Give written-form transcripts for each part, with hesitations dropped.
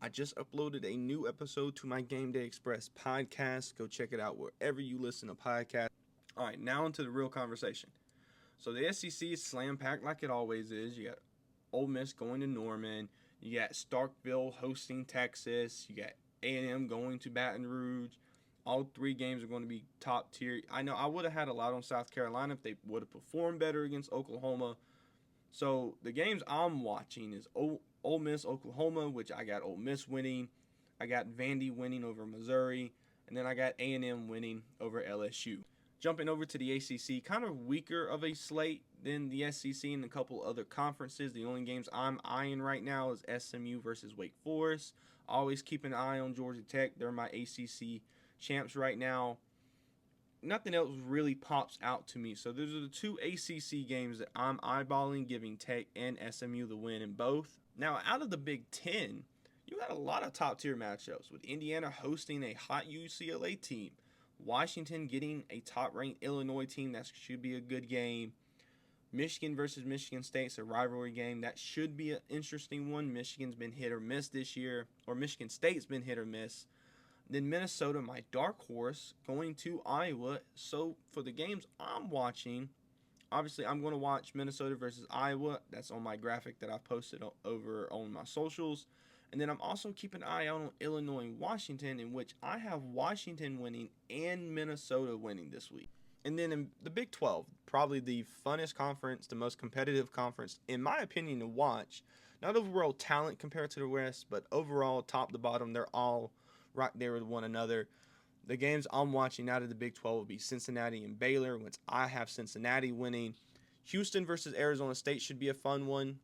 I just uploaded a new episode to my Game Day Express podcast. Go check it out wherever you listen to podcasts. All right, now into the real conversation. So the SEC is slam packed like it always is. You got Ole Miss going to Norman. You got Starkville hosting Texas. You got A&M going to Baton Rouge. All three games are going to be top tier. I know I would have had a lot on South Carolina if they would have performed better against Oklahoma. So the games I'm watching is Ole Miss, Oklahoma, which I got Ole Miss winning. I got Vandy winning over Missouri. And then I got A&M winning over LSU. Jumping over to the ACC, kind of weaker of a slate than the SEC and a couple other conferences. The only games I'm eyeing right now is SMU versus Wake Forest. Always keep an eye on Georgia Tech. They're my ACC champs right now. Nothing else really pops out to me. So those are the two ACC games that I'm eyeballing, giving Tech and SMU the win in both. Now, out of the Big Ten, you got a lot of top-tier matchups with Indiana hosting a hot UCLA team. Washington getting a top-ranked Illinois team. That should be a good game. Michigan versus Michigan State's a rivalry game. That should be an interesting one. Michigan's been hit or miss this year, or Michigan State's been hit or miss. Then Minnesota, my dark horse, going to Iowa. So for the games I'm watching, obviously I'm going to watch Minnesota versus Iowa. That's on my graphic that I posted over on my socials. And then I'm also keeping an eye out on Illinois and Washington, in which I have Washington winning and Minnesota winning this week. And then in the Big 12, probably the funnest conference, the most competitive conference, in my opinion, to watch. Not overall talent compared to the rest, but overall top to bottom, they're all right there with one another. The games I'm watching out of the Big 12 will be Cincinnati and Baylor, which I have Cincinnati winning. Houston versus Arizona State should be a fun one.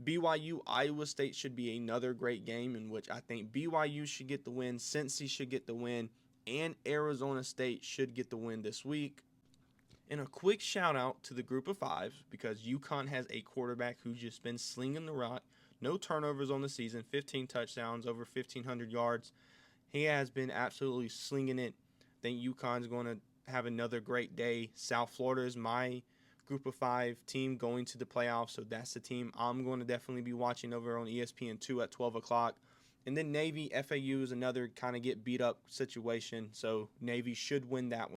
BYU, Iowa State should be another great game in which I think BYU should get the win, Cincy should get the win, and Arizona State should get the win this week. And a quick shout out to the group of five, because UConn has a quarterback who's just been slinging the rock. No turnovers on the season, 15 touchdowns, over 1,500 yards. He has been absolutely slinging it. I think UConn's going to have another great day. South Florida is my group of five team going to the playoffs, so that's the team I'm going to definitely be watching over on ESPN2 at 12 o'clock. And then Navy, FAU is another kind of get beat up situation, so Navy should win that one.